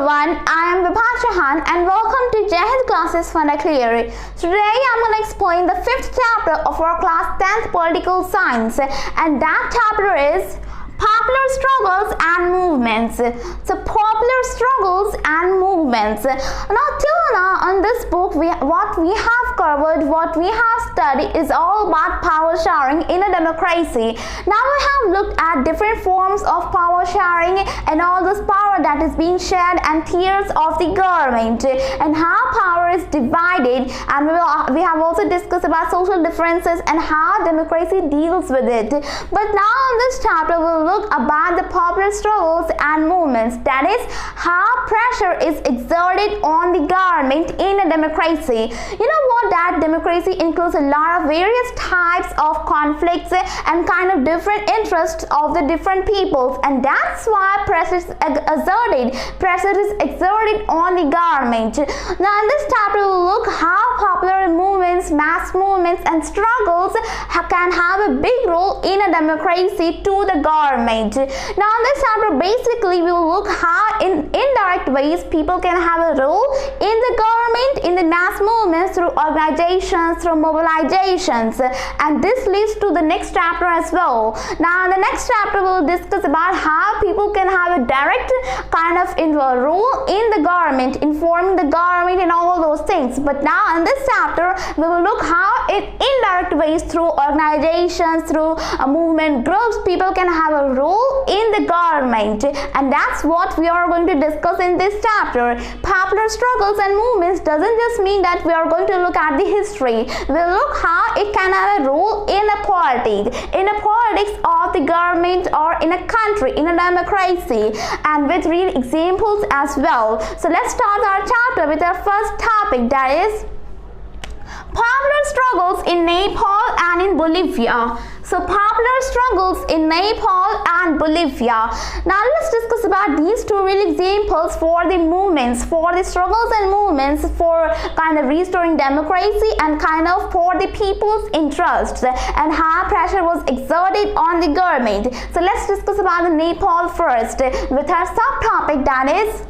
everyone, I am Vibha Chauhan and welcome to Classes for Clear. Today I am going to explain the 5th chapter of our Class 10th Political Science, and that chapter is Popular Struggles and Movements. So popular struggles and movements. Now till now on this book what we have covered, what we have studied is all about power sharing in a democracy. Now we have looked at different forms of power sharing and all this power that is being shared and tiers of the government and how power is divided, and we have also discussed about social differences and how democracy deals with it. But now in this chapter we'll look about the popular struggles and movements, that is how pressure is exerted on the government in a democracy. You know what, that democracy includes a lot of various types of conflicts and kind of different interests of the different peoples, and that's why pressure is exerted on the government. Now in this chapter we'll look how popular movements, mass movements and struggles can have a big role in a democracy to the government. Now in this chapter basically we will look how in indirect ways people can have a role in the government, in the mass movements, through organizations, through mobilizations, and this leads to the next chapter as well. Now in the next chapter we'll discuss about how people can have a direct kind of role in the government, informing the government and all those things. But now in this chapter we will look how in indirect ways, through organizations, through movement groups, people can have a role in the government, and that's what we are going to discuss in this chapter. Popular struggles and movements doesn't just mean that we are going to look at the history. We'll look how it can have a role in a politics of the government or in a country, in a democracy, and with real examples as well. So let's start our chapter with our first topic, that is popular struggles in Nepal and in Bolivia. So popular struggles in Nepal and Bolivia. Now let's discuss about these two real examples for the movements, for the struggles and movements for kind of restoring democracy and kind of for the people's interests and how pressure was exerted on the government. So let's discuss about the Nepal first with our subtopic, that is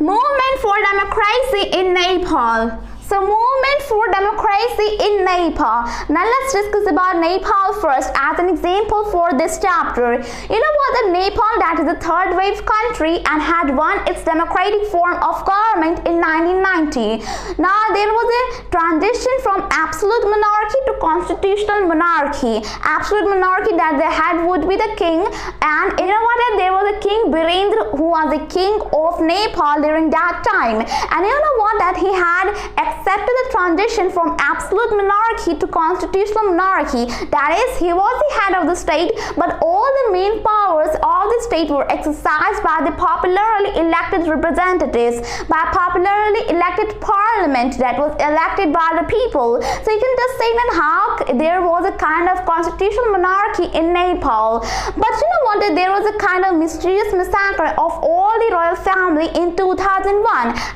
movement for democracy in Nepal. So movement for democracy in Nepal. Now let's discuss about Nepal first as an example for this chapter. You know what, the Nepal, that is a third wave country and had won its democratic form of government in 1990. Now there was a transition from absolute monarchy to constitutional monarchy. Absolute monarchy that they had would be the king, and you know what, there was a king Birendra who was the king of Nepal during that time, and you know what, that he had accepted the transition from absolute monarchy to constitutional monarchy. That is, he was the head of the state, but all the main powers of the state were exercised by the popularly elected representatives, by popularly elected parliament that was elected by the people. So you can just say that how there was a kind of constitutional monarchy in Nepal. But you know what, there was a kind of mysterious massacre of all the royal family in 2001,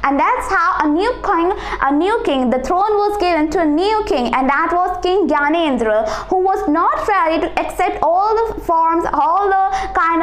and that's how a new king, the throne was given to a new king, and that was King Gyanendra, who was not ready to accept all the forms, all the kind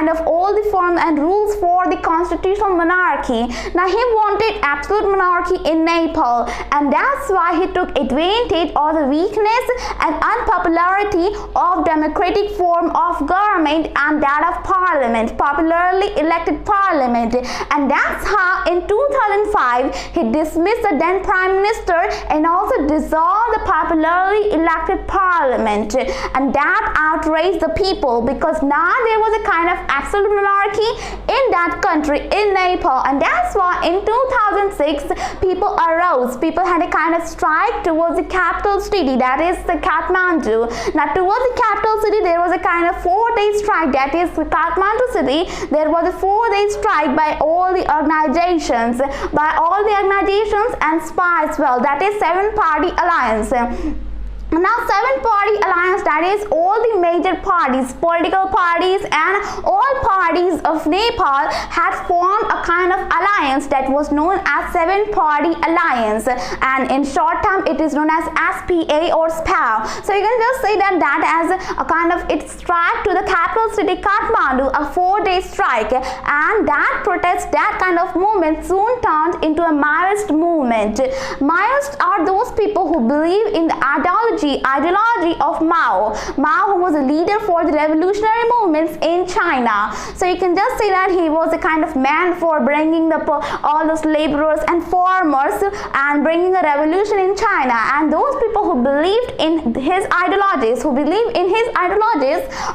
of all the forms and rules for the constitutional monarchy. Now he wanted absolute monarchy in Nepal, and that's why he took advantage of the weakness and unpopularity of democratic form of government and that of parliament, popularly elected parliament, and that's how in 2005 he dismissed the then Prime Minister and also dissolved the popularly elected parliament, and that outraged the people because now there was a kind of absolute monarchy in that country, in Nepal, and that's why in 2006 people arose. People had a kind of strike towards the capital city, that is the Kathmandu. Now towards the capital city there was a kind of 4-day strike, that is the Kathmandu city. There was a 4-day strike by all the organizations, and SPA as well, that is 7-party alliance. Now, seven-party alliance, that is all the major parties, political parties and all parties of Nepal had formed a kind of alliance that was known as seven-party alliance, and in short term it is known as SPA or SPAO. So you can just say that as a kind of it strike to the capital city Kathmandu, a 4-day strike, and that protest, that kind of movement soon turned into a Maoist movement. Maoists are those people who believe in the ideology of Mao, who was a leader for the revolutionary movements in China. So you can just say that he was a kind of man for bringing all those laborers and farmers and bringing a revolution in China, and those people who believed in his ideologies,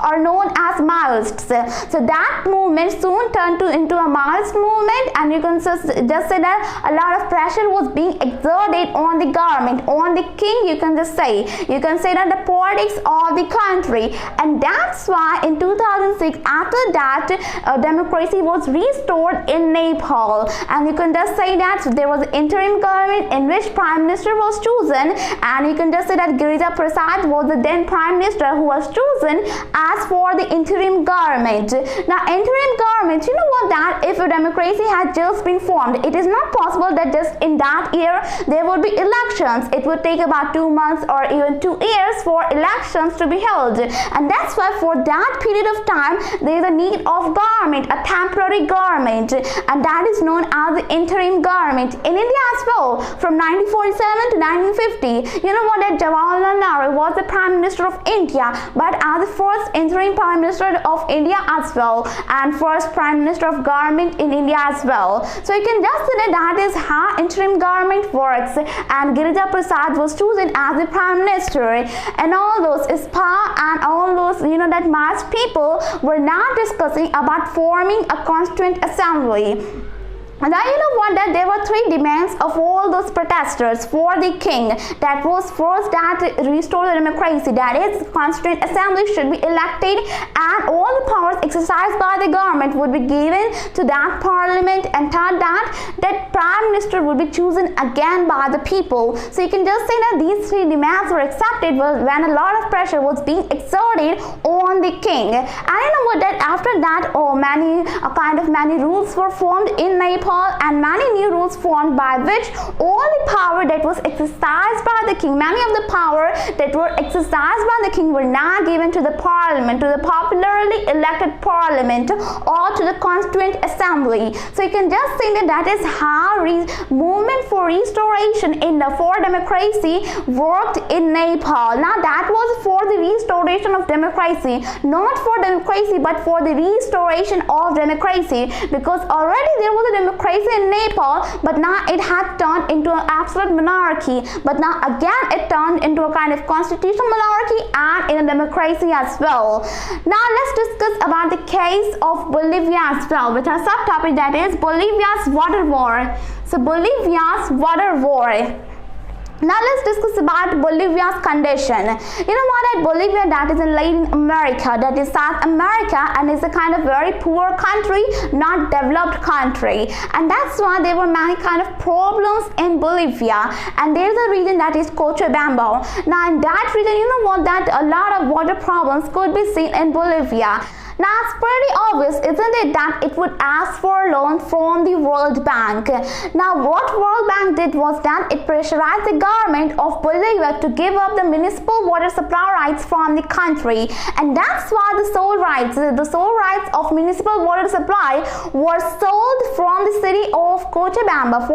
are known as Maoists. So that movement soon turned into a Maoist movement, and you can just say that a lot of pressure was being exerted on the government, on the king. You can say that the politics of the country, and that's why in 2006, after that, democracy was restored in Nepal, and you can just say that there was an interim government in which prime minister was chosen, and you can just say that Girija Prasad was the then prime minister who was chosen as for the interim government. Now, interim government, you know what, that if a democracy had just been formed, it is not possible that just in that year there would be elections. It would take about 2 months or even 2 years for elections to be held, and that's why for that period of time there is a need of government, a temporary government, and that is known as the interim government. In India as well, from 1947 to 1950, you know what, that Jawaharlal Nehru was the prime minister of India, but as the first interim prime minister of India as well, and first prime minister of government in India as well. So you can just say that is how interim government works, and Girija Prasad was chosen as the prime minister, and all those SPA and all those that mass people were now discussing about forming a constituent assembly. Now you know what, that there were 3 demands of all those protesters for the king. That was first that restore the democracy, that is constituent assembly should be elected and all the powers exercised by the government would be given to that parliament, and third that prime minister would be chosen again by the people. So you can just say that these 3 demands were accepted when a lot of pressure was being exerted on the king. And you know what, that after that many rules were formed in Nepal, and many new rules formed by which all the power that was exercised by the king, many of the power that were exercised by the king were now given to the parliament, to the popularly elected parliament, or to the constituent assembly. So you can just say that is how movement for restoration for democracy worked in Nepal. Now that was for the restoration of democracy, not for democracy but for the restoration of democracy, because already there was a democracy in Nepal, but now it had turned into an absolute monarchy, but now again it turned into a kind of constitutional monarchy and in a democracy as well. Now let's discuss about the case of Bolivia as well, with a subtopic, that is Bolivia's water war. So Bolivia's water war. Now let's discuss about Bolivia's condition. You know what, that Bolivia, that is in Latin America, that is South America, and is a kind of very poor country, not developed country, and that's why there were many kind of problems in Bolivia. And there is a region that is Cochabamba. Now in that region, you know what, that a lot of water problems could be seen in Bolivia. Now it's pretty obvious, isn't it, that it would ask for a loan from the World Bank. Now what World Bank did was that it pressurized the government of Bolivia to give up the municipal water supply rights from the country, and that's why the sole rights of municipal water supply were sold from the city of Cochabamba,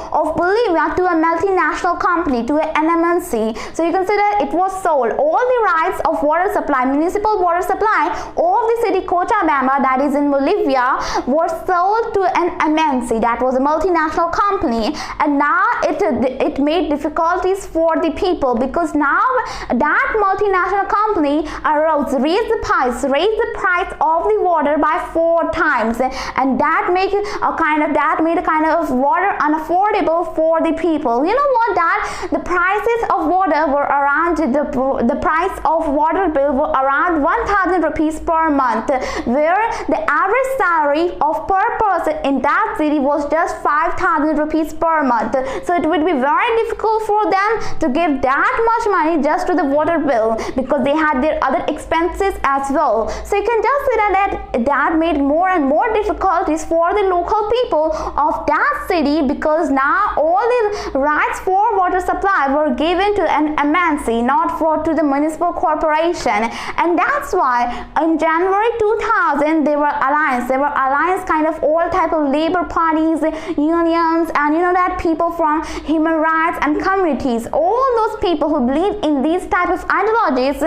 of Bolivia, to a multinational company, to an MNC. So you consider it was sold. All the rights of water supply, municipal water supply of the city Cochabamba, that is in Bolivia, was sold to an MNC, that was a multinational company, and now it made difficulties for the people, because now that multinational company raised the price of the water by 4 times, and that made a kind of water unaffordable for the people. You know what, that the prices of water were around the price of water bill were around 1,000 5,000 rupees per month, where the average salary of per person in that city was just 5,000 rupees per month. So it would be very difficult for them to give that much money just to the water bill, because they had their other expenses as well. So you can just see that made more and more difficulties for the local people of that city, because now all the rights for water supply were given to an MNC, not to the municipal corporation. And that's why in January 2000 there were alliance kind of all type of labor parties, unions, and that people from human rights and communities, all those people who believe in these type of ideologies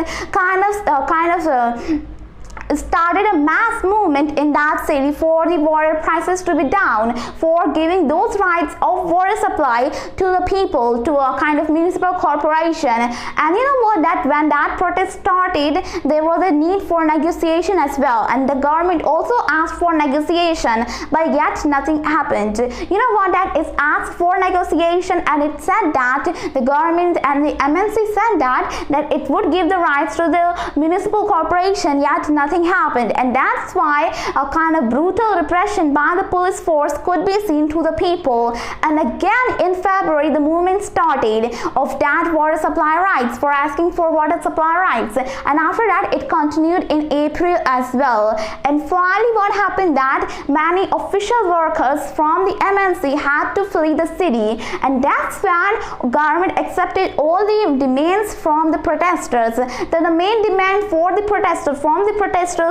started a mass movement in that city for the water prices to be down, for giving those rights of water supply to the people, to a kind of municipal corporation. And you know what, that when that protest started, there was a need for negotiation as well, and the government also asked for negotiation, but yet nothing happened. You know what, that is asked for negotiation, and it said that the government and the MNC said that it would give the rights to the municipal corporation, yet nothing happened. And that's why a kind of brutal repression by the police force could be seen to the people. And again in February the movement started of that water supply rights, for asking for water supply rights, and after that it continued in April as well. And finally what happened, that many official workers from the MNC had to flee the city, and that's when government accepted all the demands from the protesters. The main demand for the protesters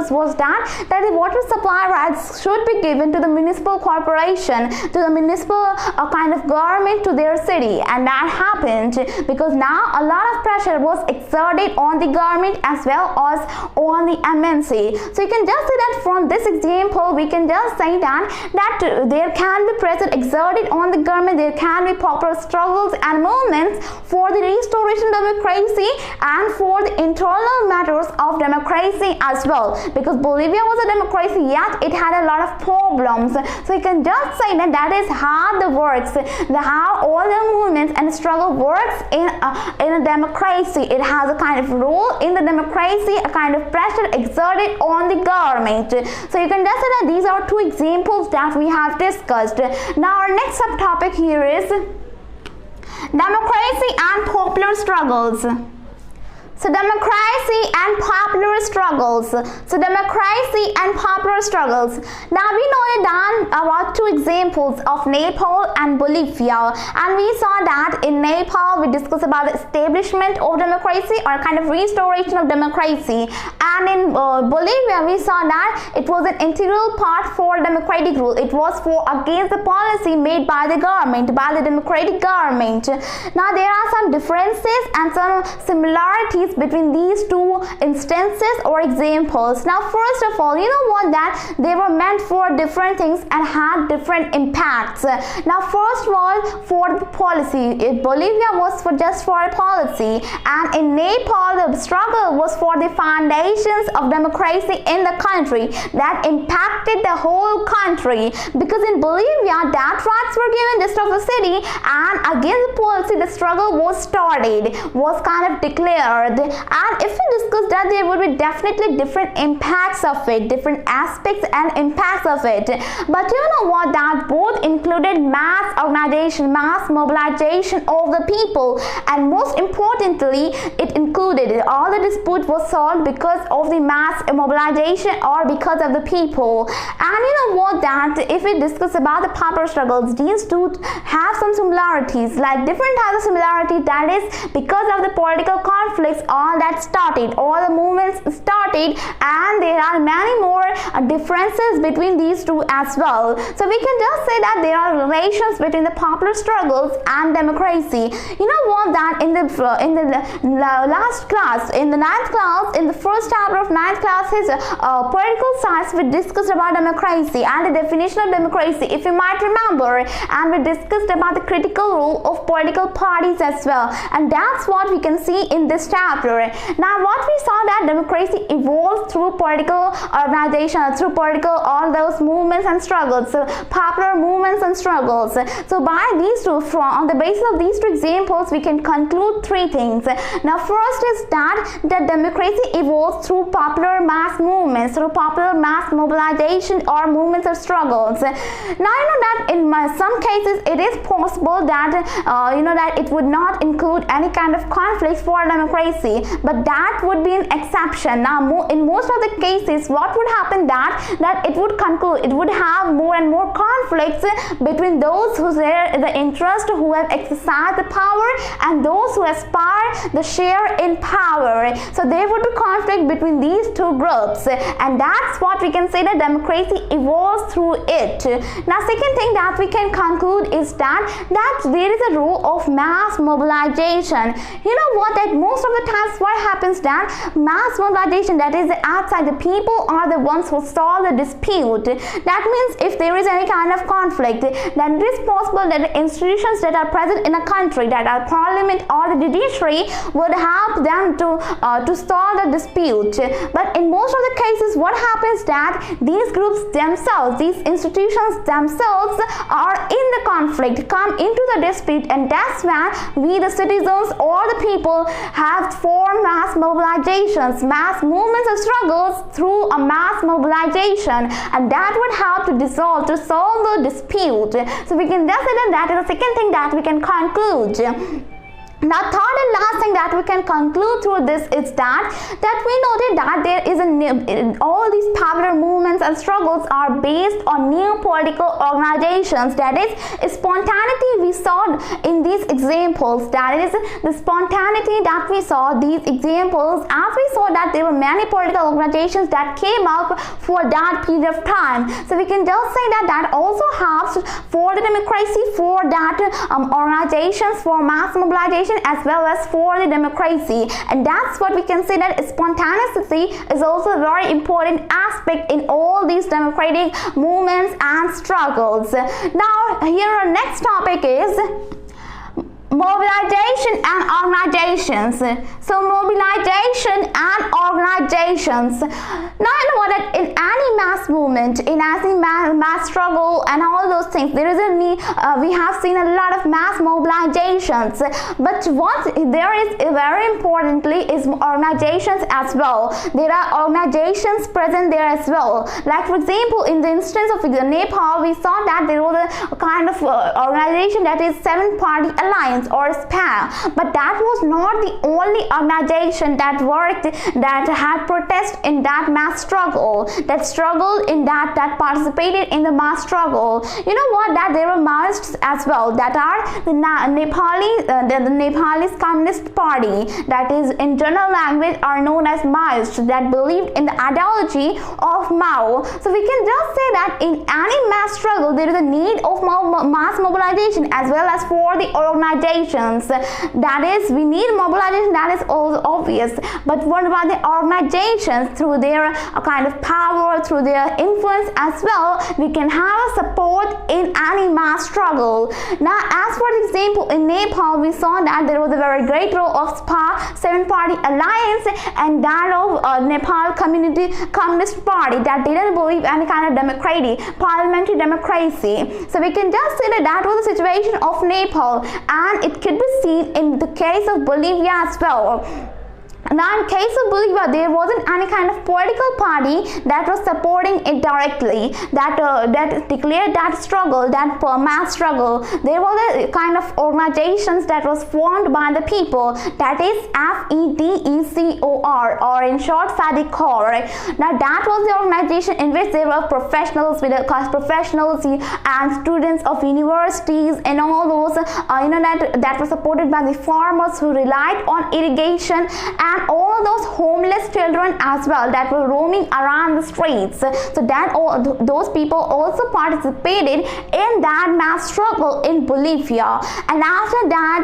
was that the water supply rights should be given to the municipal corporation, to the municipal kind of government, to their city. And that happened because now a lot of pressure was exerted on the government as well as on the MNC. So you can just see that from this example we can just say that there can be pressure exerted on the government, there can be popular struggles and movements for the restoration of democracy and for the internal matters of democracy as well, because Bolivia was a democracy, yet it had a lot of problems. So you can just say that is how the works, how all the movements and struggle works in a democracy. It has a kind of role in the democracy, a kind of pressure exerted on the government. So you can just say that these are two examples that we have discussed. Now our next subtopic here is democracy and popular struggles. So democracy and popular struggles. Now we know about two examples of Nepal and Bolivia, and we saw that in Nepal we discussed about the establishment of democracy or kind of restoration of democracy, and in Bolivia we saw that it was an integral part for democratic rule. It was against the policy made by the government, by the democratic government. Now there are some differences and some similarities between these two instances or examples. Now first of all, you know what, that they were meant for different things and had different impacts. Now first of all, for the policy, Bolivia was just for a policy, and in Nepal the struggle was for the foundations of democracy in the country that impacted the whole country, because in Bolivia that rights were given just of the city, and against the policy the struggle was started, was kind of declared. And if we discuss that, there would be definitely different impacts of it, different aspects and impacts of it. But you know what, that both included mass organization, mass mobilization of the people, and most importantly it included all the dispute was solved because of the mass mobilization or because of the people. And you know what, that if we discuss about the popular struggles, these two have some similarities, like different types of similarity, that is because of the political conflicts all that started, all the movements started, and there are many more differences between these two as well. So we can just say that there are relations between the popular struggles and democracy. You know what, that in the last class, in the 9th class, in the first chapter of 9th class, his political science, we discussed about democracy and the definition of democracy, if you might remember, and we discussed about the critical role of political parties as well, and that's what we can see in this chapter. Now what we saw, that democracy evolves through political organization, through political all those movements and struggles, so popular movements and struggles. So by these two, on the basis of these two examples, we can conclude three things. Now first is that democracy evolves through popular mass movements, through popular mass mobilization or movements or struggles. Now that in some cases it is possible that that it would not include any kind of conflicts for democracy, but that would be an exception. Now in most of the cases, what would happen that it would have more and more conflicts between those who share the interest, who have exercised the power, and those who aspire the share in power. So there would be conflict between these two groups, and that's what we can say that democracy evolves through it. Now second thing that we can conclude is that there is a role of mass mobilization. You know what, that most of the times what happens that mass mobilization, that is outside, the people are the ones who solve the dispute. That means if there is any kind of conflict, then it is possible that the institutions that are present in a country, that are parliament or the judiciary, would help them to solve the dispute. But in most of the cases, what happens that these groups themselves, these institutions themselves, are in the conflict, come into the dispute, and that's when we the citizens or the people have formed mass mobilizations, mass movements and struggles through a mass mobilization, and that would help to solve the dispute. So we can just say that is the second thing that we can conclude. Now third and last thing that we can conclude through this is that we noted that there is all these popular movements and struggles are based on new political organizations. That is spontaneity we saw in these examples. That is the spontaneity that we saw these examples, as we saw that there were many political organizations that came up for that period of time. So we can just say that also helps for the democracy, for that organizations, for mass mobilization, as well as for the democracy. And that's what we can say, that spontaneity is also a very important aspect in all these democratic movements and struggles. Now here our next topic is mobilization and organizations. So mobilization and organizations. Now you know what, that in any mass movement, in any mass struggle and all those things, there is a need, we have seen a lot of mass mobilizations, but what there is very importantly is organizations as well. There are organizations present there as well. Like for example, in the instance of Nepal, we saw that there was a kind of organization that is Seven-Party Alliance or SPA, but that was not the only organization that worked, that had protest in that mass struggle, that struggled in that participated in the mass struggle. You know what, that there were Maoists as well, that are the Nepalese Communist Party, that is in general language are known as Maoists, that believed in the ideology of Mao. So we can just say that in any mass struggle there is a need of mass mobilization as well as for the organizations. That is, we need mobilization, that is also obvious, but what about the organizations? Through their kind of power, through their influence as well, we can have a support in any mass struggle. Now as for example, in Nepal we saw that there was a very great role of SPA, Seven-Party Alliance, and that of Nepal Communist Party, that didn't believe any kind of democracy, parliamentary democracy. So we can just say that was the situation of Nepal, and it could be seen in the case of Bolivia as well. Now in case of Bolivia, there wasn't any kind of political party that was supporting it directly, that declared that struggle, that mass struggle. There was a kind of organizations that was formed by the people, that is FEDECOR, or in short FEDECOR. Now that was the organization in which there were professionals and students of universities and all those that were supported by the farmers who relied on irrigation, and all those homeless children as well that were roaming around the streets. So that those people also participated in that mass struggle in Bolivia, and after that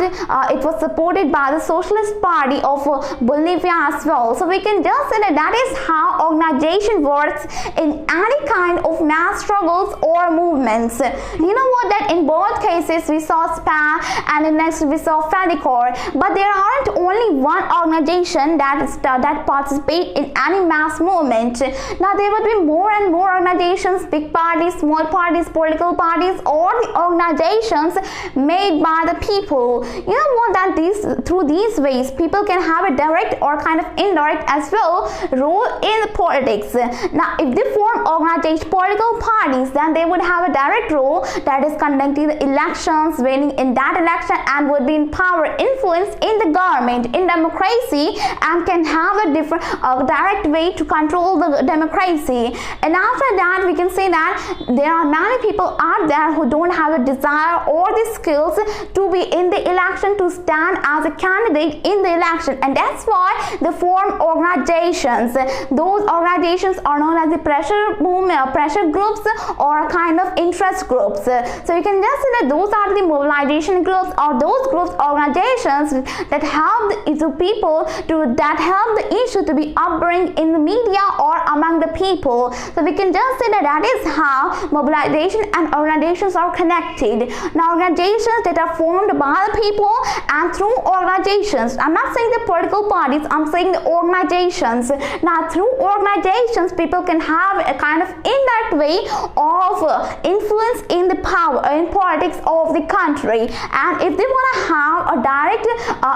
it was supported by the Socialist Party of Bolivia as well. So we can just say that is how organization works in any kind of mass struggles or movements. You know what, that in both cases we saw SPA and in next we saw FEDECOR, but there aren't only one organization election that participate in any mass movement. Now there would be more and more organizations, big parties, small parties, political parties, or the organizations made by the people. You know what, that through these ways people can have a direct or kind of indirect as well role in the politics. Now if they form organized political parties, then they would have a direct role, that is conducting the elections, winning in that election, and would be in power, influence in the government, in democracy, and can have a different direct way to control the democracy. And after that, we can say that there are many people out there who don't have a desire or the skills to be in the election, to stand as a candidate in the election, and that's why they form organizations. Those organizations are known as the pressure groups or kind of interest groups. So you can just say that those are the mobilization groups, or those groups, organizations that help the people that help the issue to be upbring in the media or among the people. So we can just say that that is how mobilization and organizations are connected. Now organizations that are formed by the people and through organizations, I'm not saying the political parties, I'm saying the organizations. Now through organizations people can have a kind of indirect way of influence in the power in politics of the country, and if they want to have a direct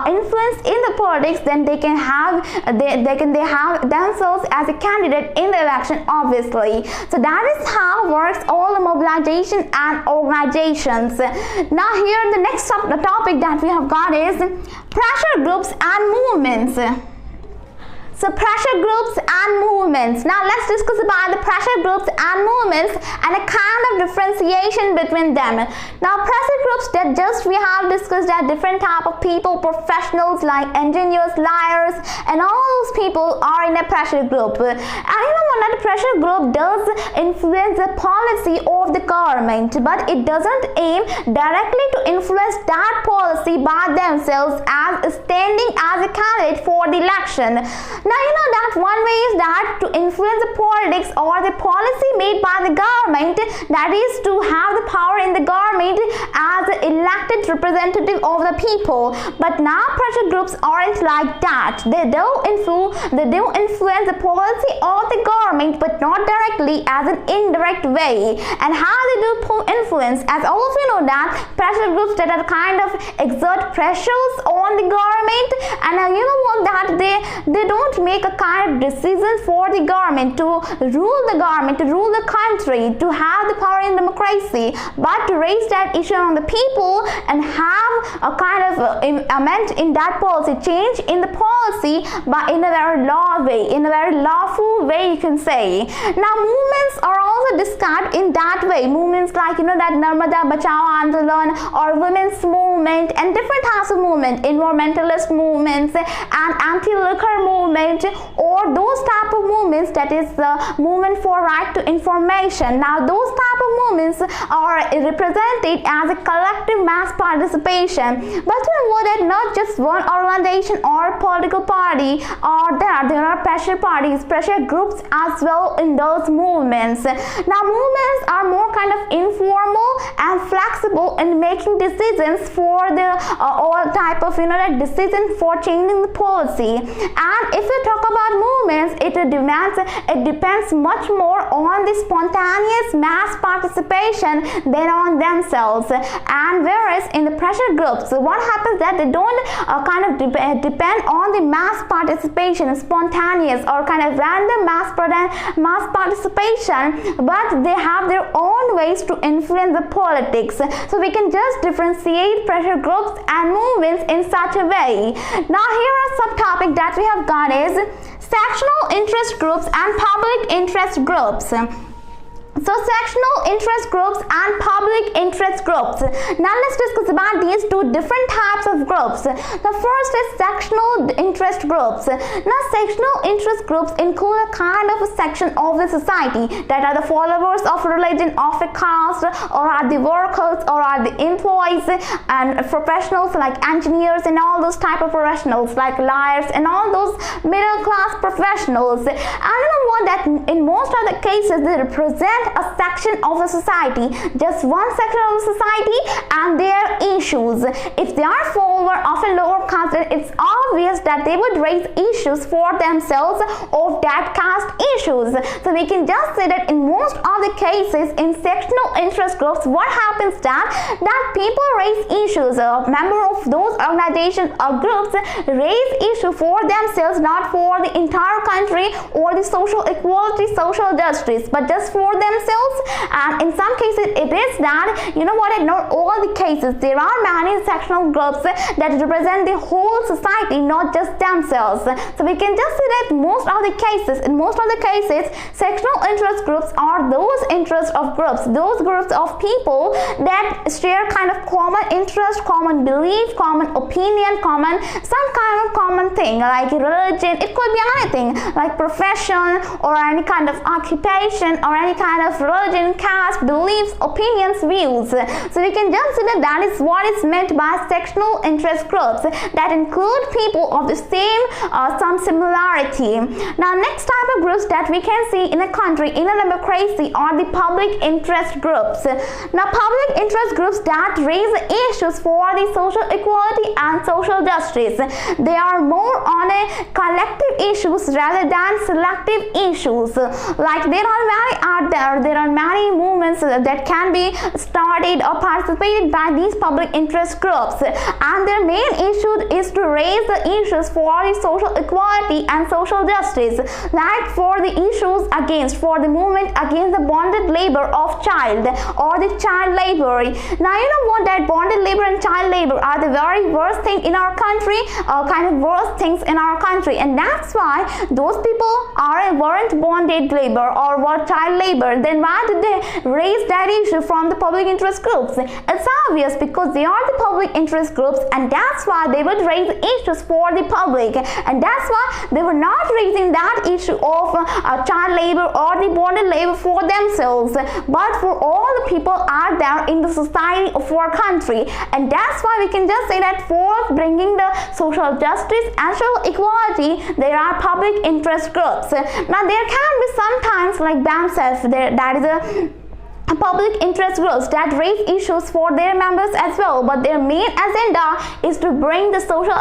influence in the politics, then they can have they have themselves as a candidate in the election, obviously. So that is how works all the mobilization and organizations. Now here the next topic that we have got is pressure groups and movements. So pressure groups and movements. Now let's discuss about the pressure groups and movements and a kind of differentiation between them. Now pressure groups, that just we have discussed that different type of people, professionals like engineers, lawyers, and all those people are in a pressure group. And you know what, that pressure group does influence the policy of the government, but it doesn't aim directly to influence that policy by themselves as standing as a candidate for the election. Now you know that one way is that to influence the politics or the policy made by the government, that is to have the power in the government as an elected representative of the people. But now pressure groups aren't like that. They do influence the policy of the government, but not directly, as an indirect way. And how they do influence, as all of you know, that pressure groups that are kind of exert pressures on the government, and you know what, that they don't make a kind of decision for the government to rule the country, to have the power in democracy, but to raise that issue on the people and have a kind of amend in that policy, change in the policy, but in a very lawful way, you can say. Now movements are also described in that way. Movements like, you know, that Narmada Bachao Andolan or women's movement and different types of movement, environmentalist movements and anti-liquor movement, or those type of movements, that is the movement for right to information. Now those type of movements are represented as a collective mass participation. But you know what, that not just one organization or political party are there are pressure parties, pressure groups as well in those movements. Now movements are more kind of informal and flexible in making decisions for the all type of, you know, that decision for changing the policy. And if we talk about movements, it depends much more on the spontaneous mass participation than on themselves. And whereas in the pressure groups, what happens that they don't kind of depend on the mass participation, spontaneous or kind of random mass participation, but they have their own ways to influence the politics. So we can just differentiate pressure groups and movements in such a way. Now here are subtopic that we have got is sectional interest groups and public interest groups. So sectional interest groups and public interest groups. Now let's discuss about these two different types of groups. The first is sectional interest groups. Now sectional interest groups include a kind of a section of the society that are the followers of religion, of a caste, or are the workers, or are the employees and professionals like engineers and all those type of professionals like lawyers and all those middle class professionals. And you know what, that in most of the cases they represent a section of the society, just one section of the society and their issues. If they are following were often lower caste, it's obvious that they would raise issues for themselves of that caste issues. So we can just say that in most of the cases in sectional interest groups, what happens that people raise issues. A member of those organizations or groups raise issue for themselves, not for the entire country or the social equality, social justice, but just for themselves. And in some cases it is that, you know what, in not all the cases, there are many sectional groups that represent the whole society, not just themselves. So we can just say that in most of the cases sectional interest groups are those interest of groups, those groups of people that share kind of common interest, common belief, common opinion, some kind of common thing like religion. It could be anything like profession or any kind of occupation or any kind of religion, caste, beliefs, opinions, views. So we can just say that is what is meant by sectional interest groups, that include people of the same some similarity. Now next type of groups that we can see in a country, in a democracy, are the public interest groups. Now public interest groups that raise issues for the social equality and social justice. They are more on a collective issues rather than selective issues. Like there are many out there are many movements that can be started or participated by these public interest groups, and their main issue is to raise the issues for the social equality and social justice, like for the issues for the movement against the bonded labor of child or the child labor. Now you know what, that bonded labor and child labor are the very worst thing in our country, kind of worst things in our country, and that's why those people weren't bonded labor or were child labor. Then why did they raise that issue from the public interest groups? It's obvious, because they are the public interest groups, and that's why they would raise issues for the public, and that's why they were not raising that issue of child labor or the bonded labor for themselves, but for all the people out there in the society of our country. And that's why we can just say that for bringing the social justice and social equality, there are public interest groups. Now there can be sometimes like BAMSEF, that is a public interest groups that raise issues for their members as well, but their main agenda is to bring the social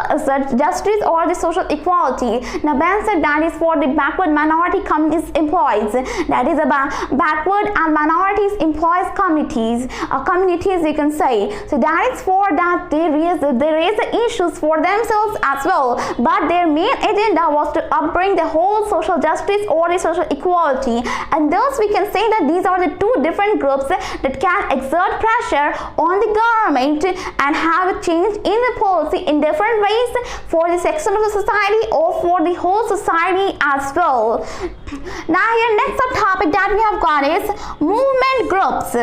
justice or the social equality. Now BAMSEF, that is for the backward minority communities employees, that is about backward and minorities employees communities you can say. So that is for that they raise the issues for themselves as well, but their main agenda was to upbring the whole social justice or the social equality. And thus we can say that these are the two different groups that can exert pressure on the government and have a change in the policy in different ways for the section of the society or for the whole society as well. Now here next topic that we have got is movement groups.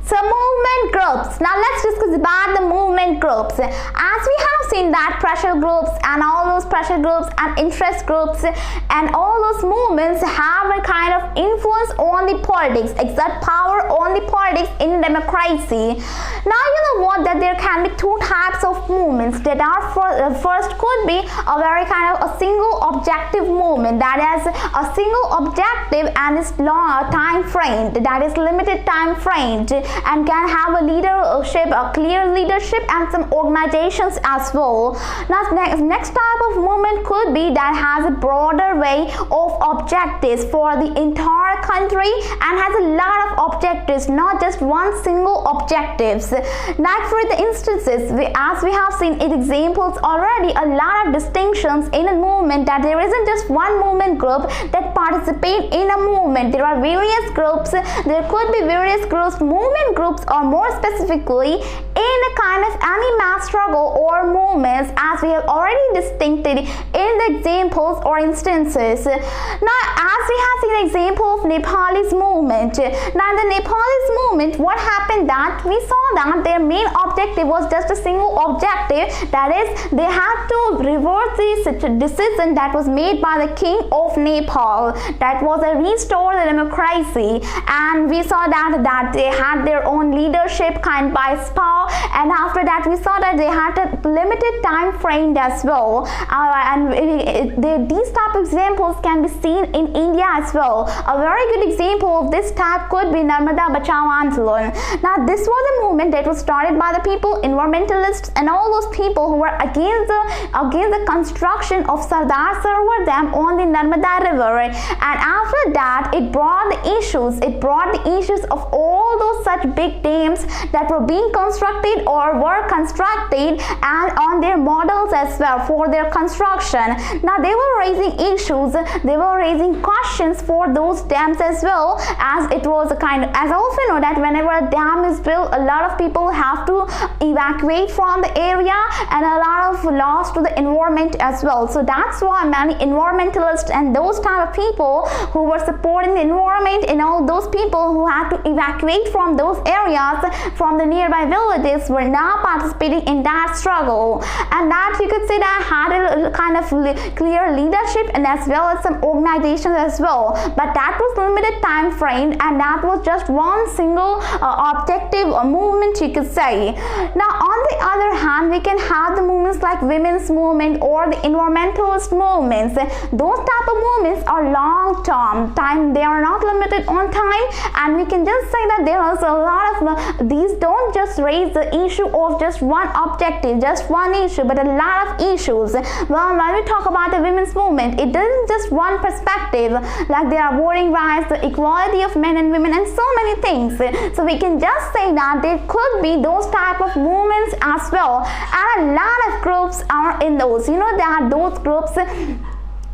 So movement groups. Now let's discuss about the movement groups. As we have seen that pressure groups and all those pressure groups and interest groups and all those movements have a kind of influence on the politics, exert power on the politics in democracy. Now you know what, that there can be two types of movements that are first could be a very kind of a single objective movement, that is a single objective and is long time framed, that is limited time framed, and can have a leadership, a clear leadership and some organizations as well. Now next type of movement could be that has a broader way of objectives for the entire country and has a lot of objectives, not just one single objectives. Like for the instances, as we have seen in examples already, a lot of distinctions in a movement, that there isn't just one movement group that participate in a movement. There are various groups, there could be various groups, movement groups, or more specifically in a kind of any mass struggle or movements, as we have already distincted in the examples or instances. Now as we have seen the example of Nepalese movement. Now in the Nepalese movement, what happened that we saw that their main objective was just a single objective, that is they had to reverse the decision that was made by the king of Nepal, that was a restore the democracy. And we saw that they had their own leadership kind by power, and after that we saw that they had a limited time frame as well, these type of examples can be seen in India as well. A very very good example of this type could be Narmada Bachao Andolan. Now this was a movement that was started by the people, environmentalists and all those people who were against the construction of Sardar Sarovar Dam on the Narmada River. And after that, it brought the issues of all those such big dams that were being constructed or were constructed, and on their models as well for their construction. Now they were raising issues, they were raising questions for those dams as well, as it was a kind of, as I also know that whenever a dam is built, a lot of people have to evacuate from the area and a lot of loss to the environment as well. So that's why many environmentalists and those type of people who were supporting the environment and all those people who had to evacuate from those areas, from the nearby villages, were now participating in that struggle. And that you could say that had a kind of clear leadership and as well as some organizations as well, but that was limited time frame, and that was just one single objective or movement, you could say. Now on the other hand, we can have the movements like women's movement or the environmentalist movements. Those type of movements are long term time, they are not limited on time, and we can just say that there is a lot of these don't just raise the issue of just one objective, just one issue, but a lot of issues. Well, when we talk about the women's movement, it isn't just one perspective, like there are voting rights, the equality of men and women, and so many things. So we can just say that there could be those type of movements as well, and a lot of groups are in those. You know that those groups,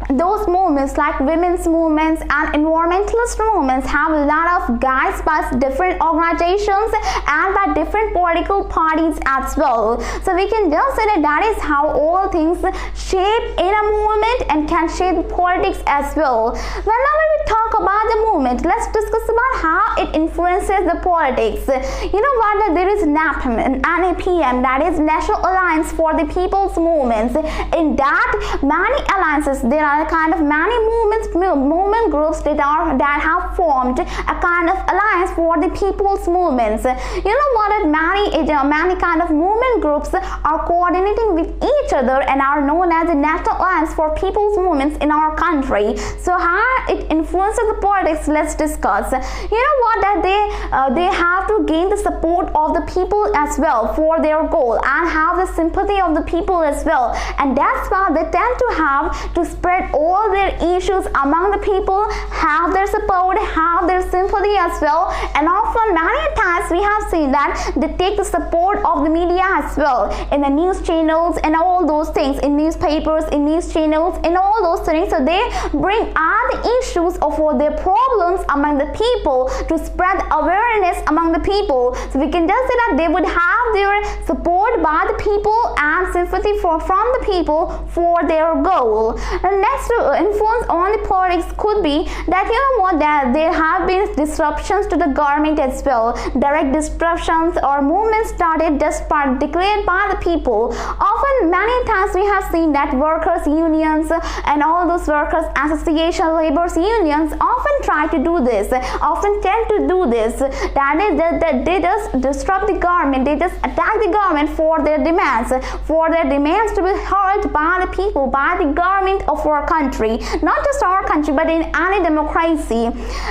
those movements like women's movements and environmentalist movements have a lot of guides by different organizations and by different political parties as well. So we can just say that that is how all things shape in a movement and can shape politics as well. Whenever we talk about the movement, let's discuss about how it influences the politics. You know what, that there is NAPM, that is National Alliance for the People's Movements. In that, many alliances, there are kind of many movement groups that have formed a kind of alliance for the people's movements. You know what, that many kind of movement groups are coordinating with each other and are known as the National Alliance for People's Movements in our country. So how it influences the politics, let's discuss. You know what, that they have to gain the support of the people as well for their goal and have the sympathy of the people as well, and that's why they tend to have to spread all their issues among the people, have their support, have their sympathy as well. And often many times we have seen that they take the support of the media as well, in the news channels and all those things, in newspapers, in news channels, and all those things. So they bring out the issues of their problems among the people to spread awareness among the people. So we can just say that they would have their support by the people and sympathy from the people for their goal. And next influence on the politics could be that, you know what, that there have been disruptions to the government as well, direct disruptions or movements started just declared by the people. Often many times we have seen that workers unions and all those workers association, labor's unions often try to do this, often tend to do this, that is that they just disrupt the government, they just attack the government for their demands to be heard by the people, by the government of our country, not just our country but in any democracy.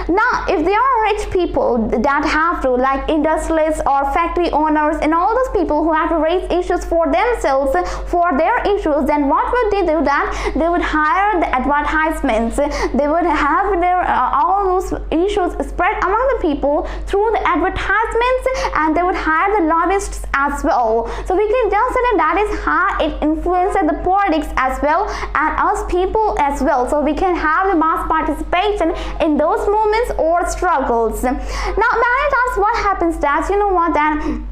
Now if there are rich people that have to, like industrialists or factory owners and all those people who have to raise issues for themselves, for their issues, then what would they do? That they would hire the advertisements, they would have their all those issues spread among the people through the advertisements, and they would hire the lobbyists as well. So we can just say that is how it influences the politics as well and us people as well. So we can have the mass participation in those movements or struggles. Now many times what happens that, you know what, that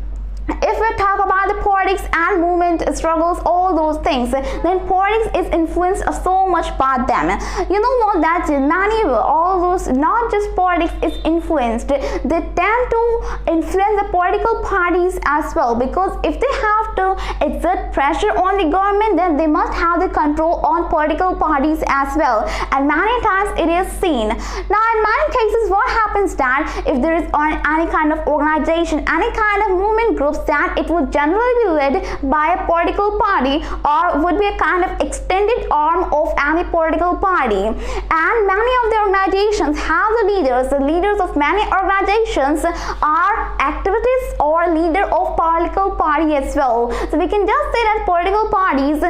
if we talk about the politics and movement struggles, all those things, then politics is influenced so much by them. You know what, that many, all those, not just politics is influenced, they tend to influence the political parties as well, because if they have to exert pressure on the government, then they must have the control on political parties as well, and many times it is seen. Now in many cases what happens that if there is any kind of organization, any kind of movement groups, that it would generally be led by a political party or would be a kind of extended arm of any political party, and many of the organizations have the leaders. The leaders of many organizations are activists or leader of political party as well. So we can just say that political parties,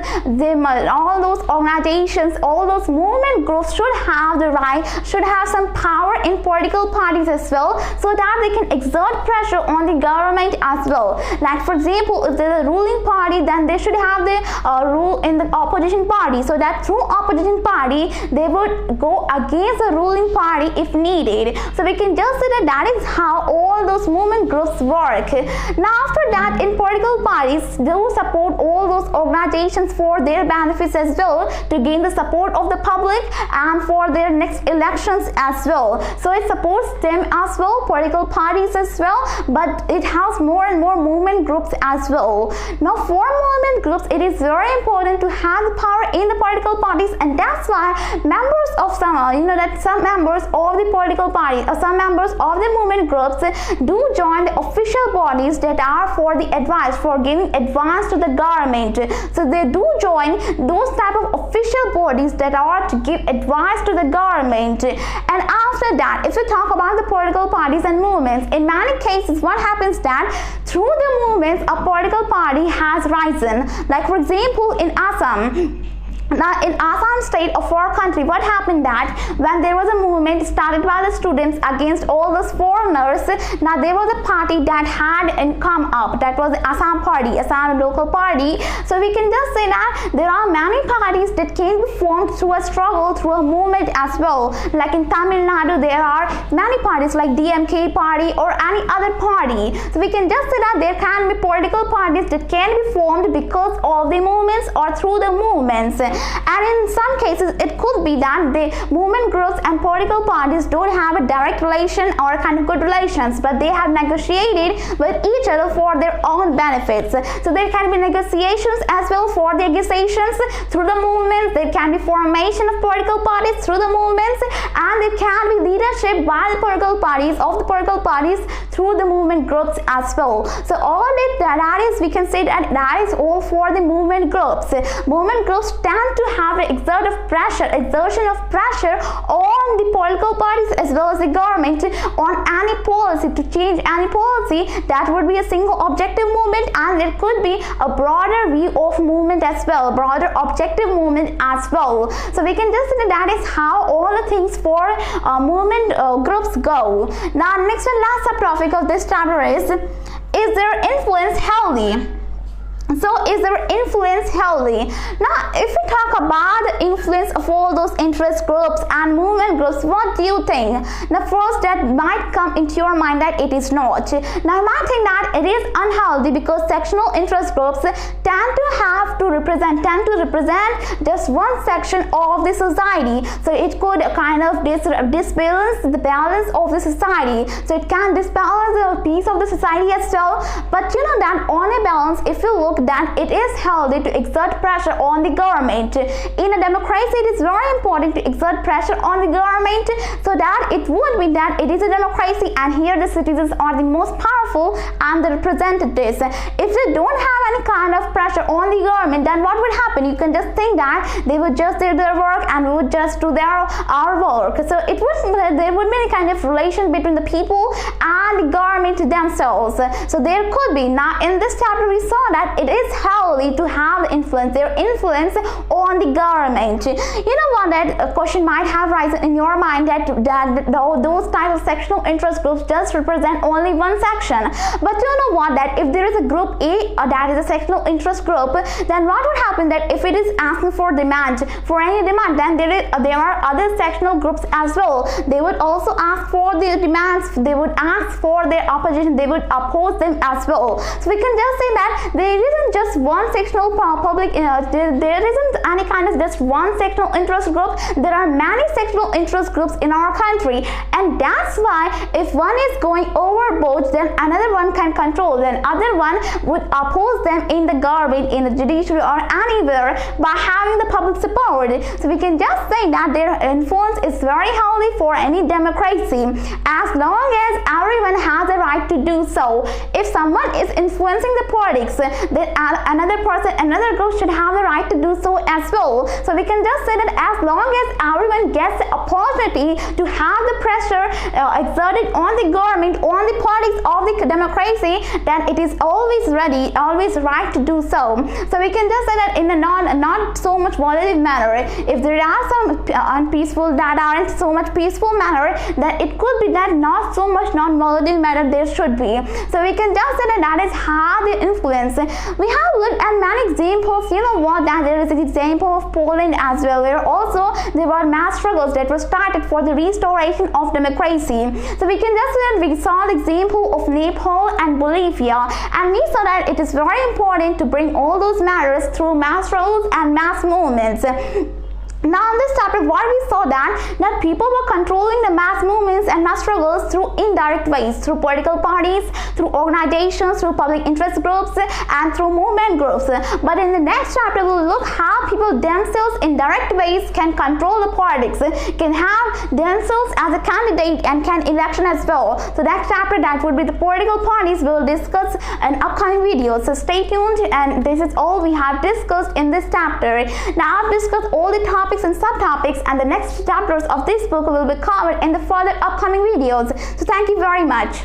all those organizations, all those movement groups should have the right, should have some power in political parties as well, so that they can exert pressure on the government as well. Like for example, if there's a ruling party, then they should have the rule in the opposition party, so that through opposition party they would go against the ruling party if needed. So we can just say that that is how all those movement groups work. Now after that, in political parties do support all those organizations for their benefits as well, to gain the support of the public and for their next elections as well. So it supports them as well, political parties as well, but it has more and more movement groups as well. Now for movement groups, it is very important to have the power in the political parties, and that's why members of some members of the political party or some members of the movement groups do join the official bodies that are for the advice, for giving advice to the government. So they do join those type of official bodies that are to give advice to the government. And after that, if we talk about the political parties and movements, in many cases what happens that through the movements a political party has risen. Like for example, in Assam, now in Assam state of our country, what happened that when there was a movement started by the students against all those foreigners, now there was a party that had come up, that was the Assam party, Assam local party. So we can just say that there are many parties that can be formed through a struggle, through a movement as well. Like in Tamil Nadu, there are many parties like DMK party or any other party. So we can just say that there can be political parties that can be formed because of the movements or through the movements. And in some cases it could be that the movement groups and political parties don't have a direct relation or kind of good relations, but they have negotiated with each other for their own benefits. So there can be negotiations as well for the accusations through the movements. There can be formation of political parties through the movements, and there can be leadership by the political parties through the movement groups as well. So all that is, we can say that is all for the movement groups. Movement groups tend to have an exertion of pressure on the political parties as well as the government on any policy, to change any policy that would be a single objective movement, and there could be a broader view of movement as well, broader objective movement as well. So we can just say that is how all the things for movement groups go. Now next and last subtopic of this chapter is their influence healthy? So is their influence healthy? Now if we talk about the influence of all those interest groups and movement groups, what do you think? Now first that might come into your mind that it is not. Now you might think that it is unhealthy because sectional interest groups tend to represent just one section of the society. So it could kind of disbalance the balance of the society. So it can disbalance the piece of the society as well. But you know that on a balance, if you look, that it is healthy to exert pressure on the government. In a democracy, it is very important to exert pressure on the government, so that it would be that it is a democracy and here the citizens are the most powerful and the representatives. If they don't have any kind of pressure on the government, then what would happen? You can just think that they would just do their work and we would just do our work. So there would be a kind of relation between the people and the government themselves. So there could be. Now in this chapter we saw that it is healthy to have their influence on the government. You know what, that a question might have risen in your mind that those type of sectional interest groups just represent only one section. But you know what, that if there is a group A that is a sectional interest group, then what would happen that if it is asking for any demand, then there are other sectional groups as well. They would also ask for the demands, they would ask for their opposition, they would oppose them as well. So we can just say that there isn't just one sectional there isn't any kind of just one sectional interest group. There are many sectional interest groups in our country, and that's why if one is going overboard, then another one can control, then other one would oppose them in the government, in the judiciary or anywhere by having the public support. So we can just say that their influence is very healthy for any democracy as long as everyone everyone has a right to do so. If someone is influencing the politics, then another person, another group should have the right to do so as well. So we can just say that as long as everyone gets the opportunity to have the pressure exerted on the government, on the politics of the democracy, then it is always ready, always right to do so. So we can just say that in a not so much volatile manner. If there are some unpeaceful that aren't so much peaceful manner, then it could be that not so much non-volatile manner there should be. So we can just say that that is how they influence. We have looked at many examples. You know what, that there is an example of Poland as well, where also there were mass struggles that were started for the restoration of democracy. So we can just say that we saw the example of Nepal and Bolivia, and we saw that it is very important to bring all those matters through mass struggles and mass movements. Now in this chapter, what we saw that people were controlling the mass movements and mass struggles through indirect ways, through political parties, through organizations, through public interest groups, and through movement groups. But in the next chapter, we'll look how people themselves in direct ways can control the politics, can have themselves as a candidate and can election as well. So that chapter, that would be the political parties, we will discuss in upcoming videos. So stay tuned, and this is all we have discussed in this chapter. Now I've discussed all the topics and subtopics, and the next chapters of this book will be covered in the further upcoming videos. So thank you very much.